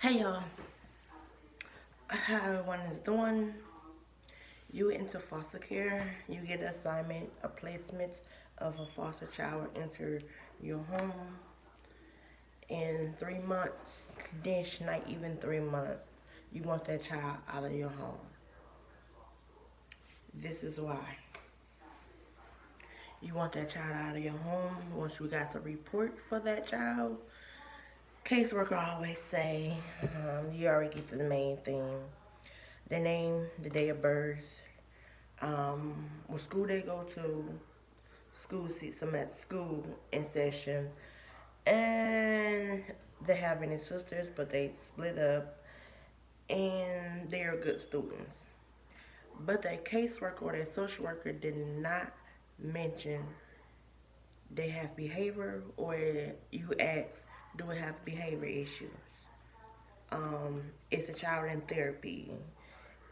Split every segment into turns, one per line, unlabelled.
Hey y'all, how everyone is doing? You into foster care, you get an assignment, a placement of a foster child enter your home in 3 months, dish not even 3 months. You want that child out of your home. This is why. You want that child out of your home. Once you got the report for that child, caseworker always say, you already get to the main thing. The name, the day of birth, what school they go to, school seats them at school in session, and they have any sisters, but they split up, and they are good students. But their caseworker or their social worker did not mention they have behavior, or you ask, do it have behavior issues? Is the child in therapy?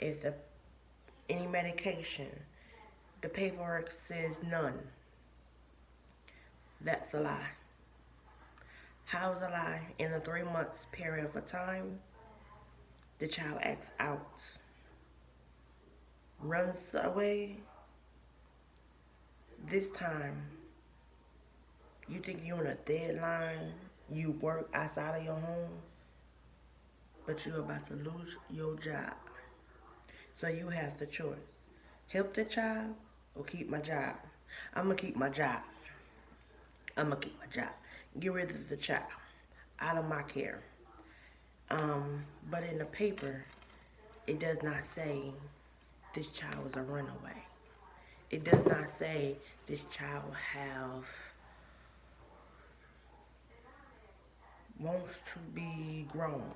Is the any medication? The paperwork says none. That's a lie. How's a lie? In a 3 months period of time, the child acts out, runs away. This time, you think you're on a deadline, you work outside of your home, but you're about to lose your job. So you have the choice. Help the child or keep my job. I'm going to keep my job. I'm going to keep my job. Get rid of the child. Out of my care. But in the paper, it does not say this child was a runaway. It does not say this child wants to be grown.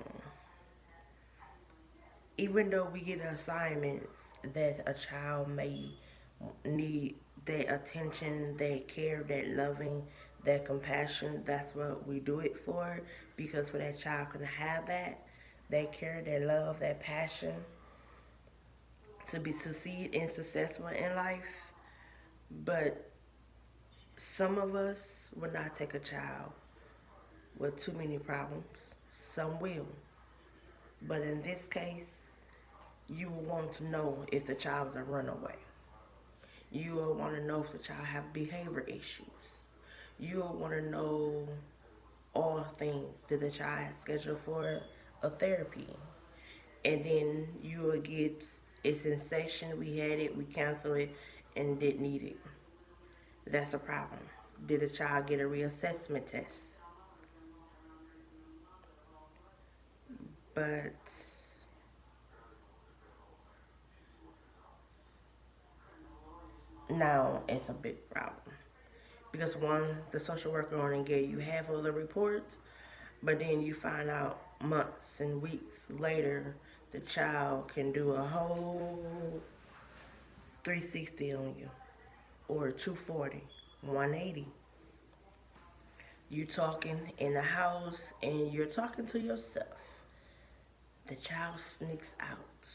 Even though we get assignments that a child may need that attention, that care, that loving, that compassion, that's what we do it for. Because when that child can have that care, that love, that passion, to be succeed and successful in life. But some of us will not take a child with too many problems. Some will. But in this case, you will want to know if the child is a runaway. You will want to know if the child have behavior issues. You will want to know all things. Did the child have scheduled for a therapy? And then you will get it's in session, we had it, we canceled it, and didn't need it. That's a problem. Did the child get a reassessment test? But now it's a big problem. Because one, the social worker only gave you half of the reports, but then you find out months and weeks later the child can do a whole 360 on you, or 240, 180. You talking in the house and you're talking to yourself. The child sneaks out.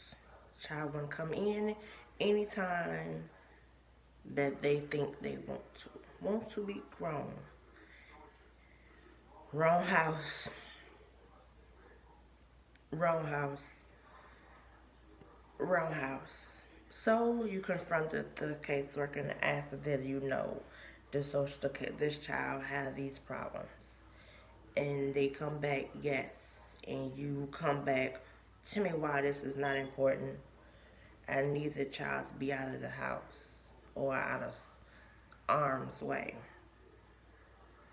Child wanna come in anytime that they think they want to. Want to be grown. Wrong house. Wrong house. Wrong house. So you confronted the caseworker and asked, did you know this child had these problems? And they come back, yes. And you come back, tell me why this is not important. I need the child to be out of the house or out of arm's way.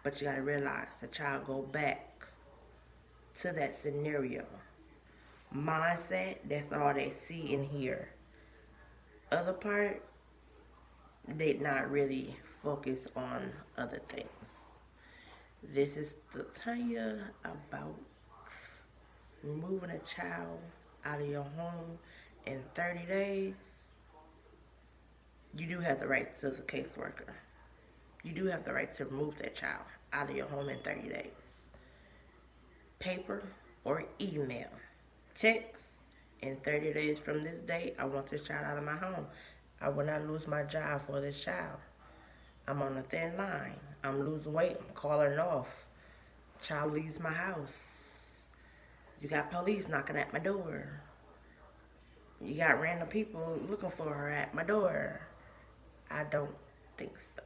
But you gotta realize the child go back to that scenario. Mindset, that's all they see and hear. Other part, they not really focus on other things. This is to tell you about removing a child out of your home in 30 days. You do have the right to the caseworker. You do have the right to remove that child out of your home in 30 days. Paper or email. Text. In 30 days from this date, I want this child out of my home. I will not lose my job for this child. I'm on a thin line. I'm losing weight. I'm calling off. Child leaves my house. You got police knocking at my door. You got random people looking for her at my door. I don't think so.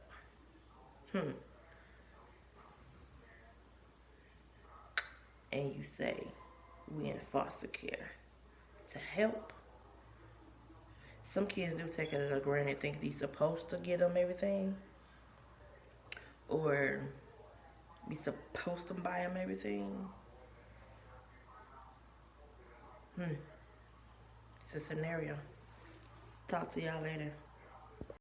And you say we in foster care to help. Some kids do take it for granted, think they're supposed to get them everything, or be supposed to buy them everything. It's a scenario. Talk to y'all later.